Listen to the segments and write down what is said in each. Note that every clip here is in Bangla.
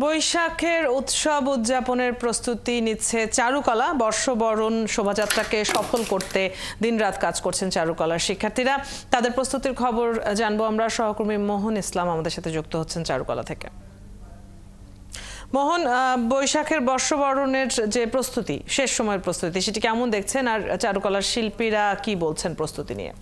বৈশাখের উৎসব উদযাপনের প্রস্তুতি নিচ্ছে চারুকলা। বর্ষবরণ শোভাযাত্রাকে সফল করতে দিনরাত কাজ করছেন চারুকলার শিক্ষার্থীরা। তাদের প্রস্তুতির খবর জানবো আমরা। সহকর্মী মোহন ইসলাম আমাদের সাথে যুক্ত হচ্ছেন চারুকলা থেকে। মোহন, বৈশাখের বর্ষবরণের যে প্রস্তুতি, শেষ সময়ের প্রস্তুতি, সেটি কেমন দেখছেন, আর চারুকলার শিল্পীরা কি বলছেন প্রস্তুতি নিয়ে?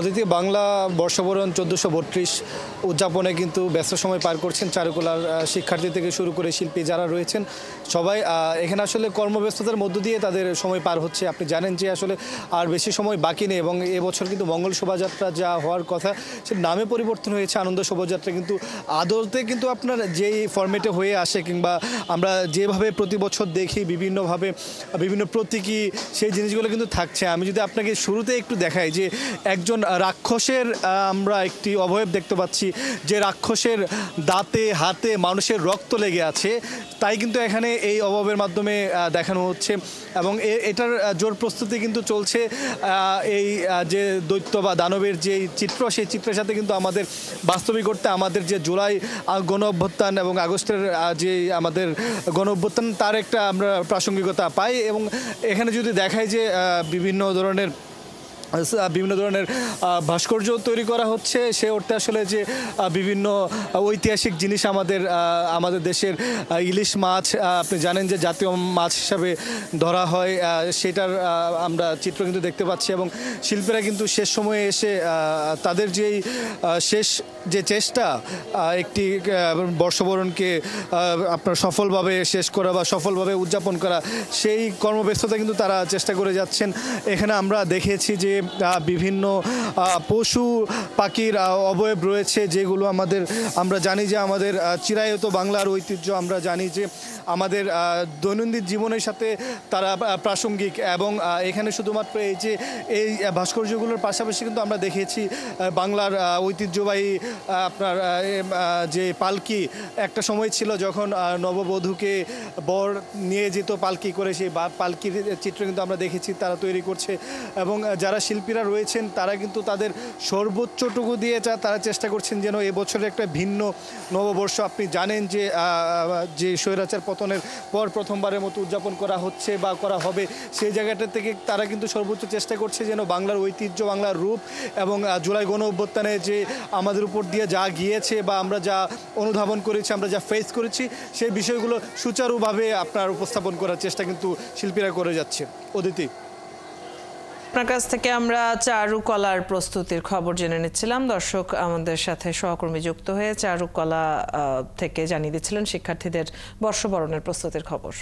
অদিতি, বাংলা বর্ষবরণ 1432 উদযাপনে কিন্তু ব্যস্ত সময় পার করছেন চারুকলার শিক্ষার্থী থেকে শুরু করে শিল্পী যারা রয়েছেন সবাই। এখানে আসলে কর্মব্যস্ততার মধ্য দিয়ে তাদের সময় পার হচ্ছে। আপনি জানেন যে আসলে আর বেশি সময় বাকি নেই, এবং এবছর কিন্তু মঙ্গল শোভাযাত্রা যা হওয়ার কথা সে নামে পরিবর্তন হয়েছে আনন্দ শোভাযাত্রা, কিন্তু আদতে কিন্তু আপনার যেই ফরম্যাটে হয়ে আসে কিংবা আমরা যেভাবে প্রতি বছর দেখি বিভিন্নভাবে বিভিন্ন প্রতীকী সেই জিনিসগুলো কিন্তু থাকছে। আমি যদি আপনাকে শুরুতে একটু দেখাই যে একজন রাক্ষসের আমরা একটি অবয়ব দেখতে পাচ্ছি, যে রাক্ষসের দাঁতে হাতে মানুষের রক্ত লেগে আছে, তাই কিন্তু এখানে এই অবয়বের মাধ্যমে দেখানো হচ্ছে। এবং এটার জোর প্রস্তুতি কিন্তু চলছে। এই যে দৈত্য বা দানবের যে চিত্র, সেই চিত্রের সাথে কিন্তু আমাদের বাস্তবিক করতে আমাদের যে জুলাই গণ অভ্যুত্থান এবং আগস্টের যে আমাদের গণ অভ্যুত্থান তার একটা আমরা প্রাসঙ্গিকতা পাই। এবং এখানে যদি দেখাই যে বিভিন্ন ধরনের ভাস্কর্য তৈরি করা হচ্ছে, সে অর্থে আসলে যে বিভিন্ন ঐতিহাসিক জিনিস আমাদের দেশের ইলিশ মাছ, আপনি জানেন যে জাতীয় মাছ হিসাবে ধরা হয়, সেটার আমরা চিত্র কিন্তু দেখতে পাচ্ছি। এবং শিল্পীরা কিন্তু শেষ সময়ে এসে তাদের যেই শেষ যে চেষ্টা একটি বর্ষবরণকে আপনার সফলভাবে শেষ করা বা সফলভাবে উদযাপন করা, সেই কর্মব্যস্ততা কিন্তু তারা চেষ্টা করে যাচ্ছেন। এখানে আমরা দেখেছি যে বিভিন্ন পশু পাখির অবয়ব রয়েছে, যেগুলো আমরা জানি যে আমাদের চিরায়ত বাংলার ঐতিহ্য। আমরা জানি যে আমাদের দৈনন্দিন জীবনের সাথে তারা প্রাসঙ্গিক। এবং এখানে শুধুমাত্র এই ভাস্কর্যগুলোর পাশাপাশি কিন্তু আমরা দেখেছি বাংলার ঐতিহ্যবাহী আপনার যে পালকি একটা সময় ছিল যখন নববধূকে বর নিয়ে যেত পালকি করে, সেই পালকির চিত্র কিন্তু আমরা দেখেছি তারা তৈরি করছে। এবং যারা শিল্পীরা রয়েছেন তারা কিন্তু তাদের সর্বোচ্চটুকু দিয়ে তারা চেষ্টা করছেন যেন এবছরের একটা ভিন্ন নববর্ষ। আপনি জানেন যে স্বৈরাচার পতনের পর প্রথমবারের মতো উদযাপন করা হচ্ছে বা করা হবে, সেই জায়গাটা থেকে তারা কিন্তু সর্বোচ্চ চেষ্টা করছে যেন বাংলার ঐতিহ্য, বাংলার রূপ এবং জুলাই গণ অভ্যুত্থানে যে আমাদের উপর দিয়ে যা গিয়েছে বা আমরা যা অনুধাবন করেছি, আমরা যা ফেস করেছি, সেই বিষয়গুলো সুচারুভাবে আপনার উপস্থাপন করার চেষ্টা কিন্তু শিল্পীরা করে যাচ্ছে। অদিতি, আপনার কাছ থেকে আমরা চারুকলার প্রস্তুতির খবর জেনে নিচ্ছিলাম। দর্শক আমাদের সাথে সহকর্মী যুক্ত হয়ে চারুকলা থেকে জানিয়ে দিচ্ছিলেন শিক্ষার্থীদের বর্ষবরণের প্রস্তুতির খবর।